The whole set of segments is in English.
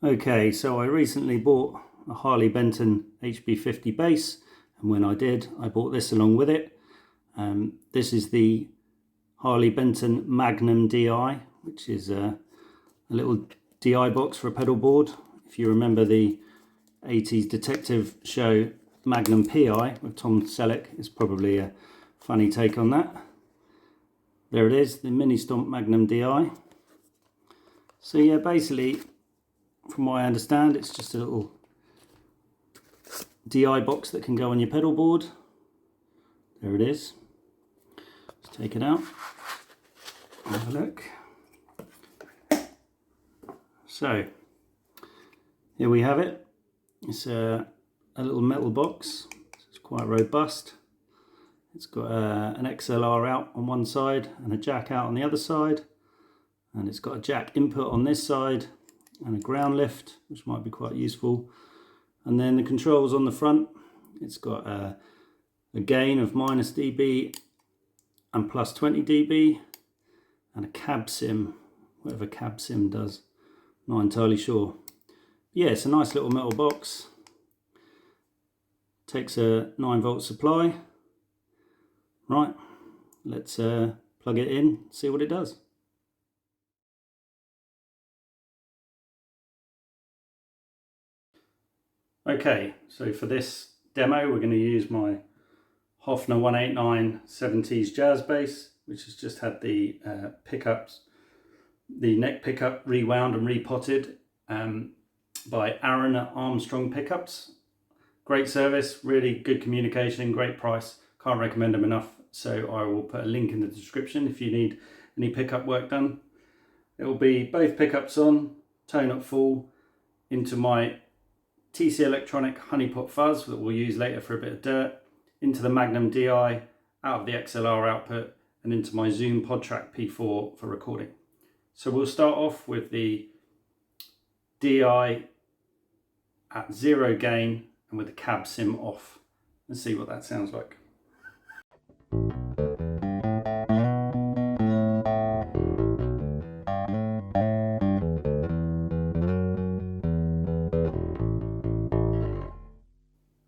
Okay, so I recently bought a Harley Benton HB50 bass, and when I did, I bought this along with it. This is the Harley Benton Magnum DI, which is a little DI box for a pedal board. If you remember the 80s detective show Magnum PI with Tom Selleck, it's probably a funny take on that. There it is, the Ministomp Magnum DI. So yeah, basically, from what I understand, it's just a little DI box that can go on your pedal board. There it is. Let's take it out. Have a look. So here we have it. It's a little metal box. It's quite robust. It's got an XLR out on one side and a jack out on the other side, and it's got a jack input on this side and a ground lift, which might be quite useful. And then the controls on the front. It's got a gain of -dB and +20 dB, and a cab sim, whatever cab sim does, not entirely sure. Yeah, it's a nice little metal box. Takes a 9-volt supply. Right, let's plug it in, see what it does. Okay, so for this demo we're going to use my Hofner 189 70s jazz bass, which has just had the pickups, the neck pickup rewound and repotted by Aaron at Armstrong Pickups. Great service, really good communication, great price. Can't recommend them enough. So I will put a link in the description if you need any pickup work done. It will be both pickups on, tone up full, into my TC Electronic Honeypot fuzz that we'll use later for a bit of dirt, into the Magnum DI, out of the XLR output, and into my Zoom PodTrack P4 for recording. So we'll start off with the DI at 0 gain and with the cab sim off, and see what that sounds like.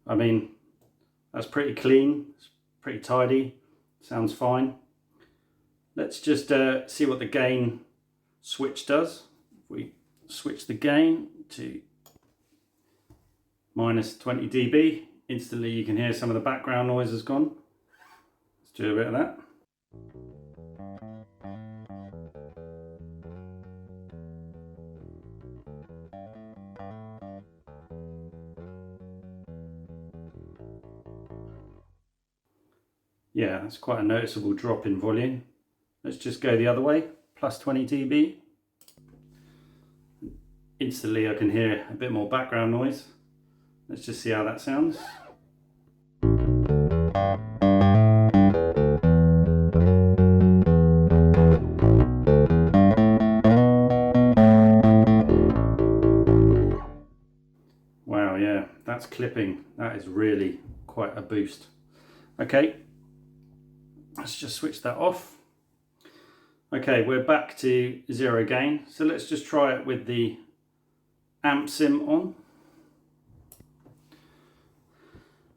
I mean, that's pretty clean, it's pretty tidy, sounds fine. Let's just see what the gain switch does. If we switch the gain to -20 dB, instantly you can hear some of the background noise has gone. Let's do a bit of that. Yeah, that's quite a noticeable drop in volume. Let's just go the other way, +20 dB. Instantly I can hear a bit more background noise. Let's just see how that sounds. Wow, yeah, that's clipping. That is really quite a boost. Okay, let's just switch that off. Okay, we're back to 0 gain. So let's just try it with the amp sim on.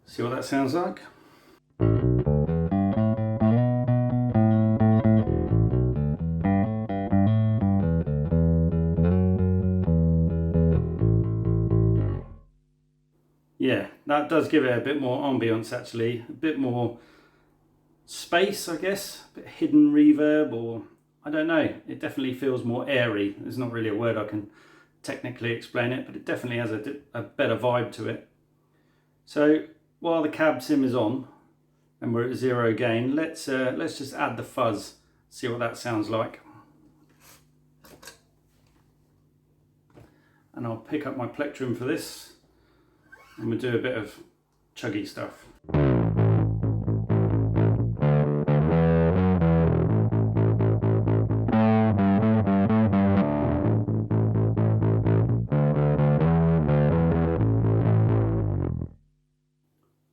See what that sounds like. Yeah, that does give it a bit more ambience actually, a bit more space, I guess, a bit hidden reverb, or I don't know, it definitely feels more airy. There's not really a word I can technically explain it, but it definitely has a better vibe to it. So while the cab sim is on and we're at 0 gain, let's just add the fuzz, see what that sounds like. And I'll pick up my plectrum for this and we'll do a bit of chuggy stuff.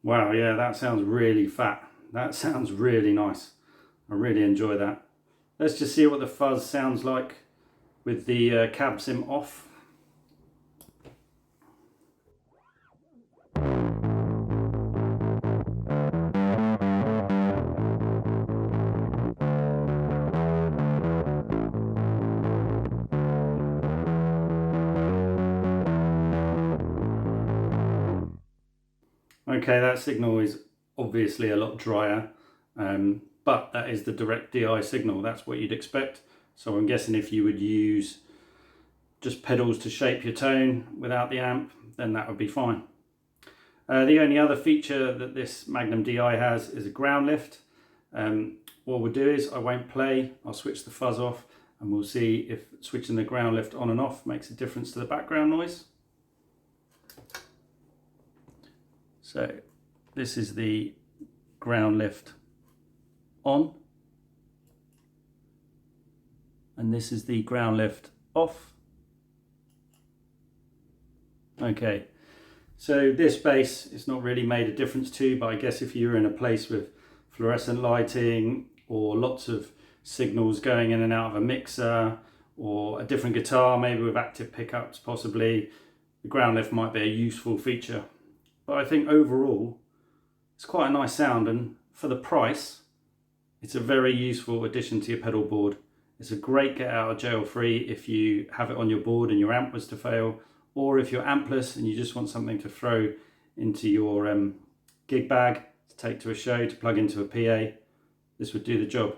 Wow, yeah, that sounds really fat. That sounds really nice. I really enjoy that. Let's just see what the fuzz sounds like with the cab sim off. Okay, that signal is obviously a lot drier, but that is the direct DI signal. That's what you'd expect. So I'm guessing if you would use just pedals to shape your tone without the amp, then that would be fine. The only other feature that this Magnum DI has is a ground lift. What we'll do is I won't play, I'll switch the fuzz off, and we'll see if switching the ground lift on and off makes a difference to the background noise. So this is the ground lift on, and this is the ground lift off. Okay, so this bass is not really made a difference to, but I guess if you're in a place with fluorescent lighting or lots of signals going in and out of a mixer, or a different guitar maybe with active pickups possibly, the ground lift might be a useful feature. But I think overall it's quite a nice sound, and for the price it's a very useful addition to your pedal board. It's a great get out of jail free if you have it on your board and your amp was to fail, or if you're ampless and you just want something to throw into your gig bag to take to a show, to plug into a PA. This would do the job.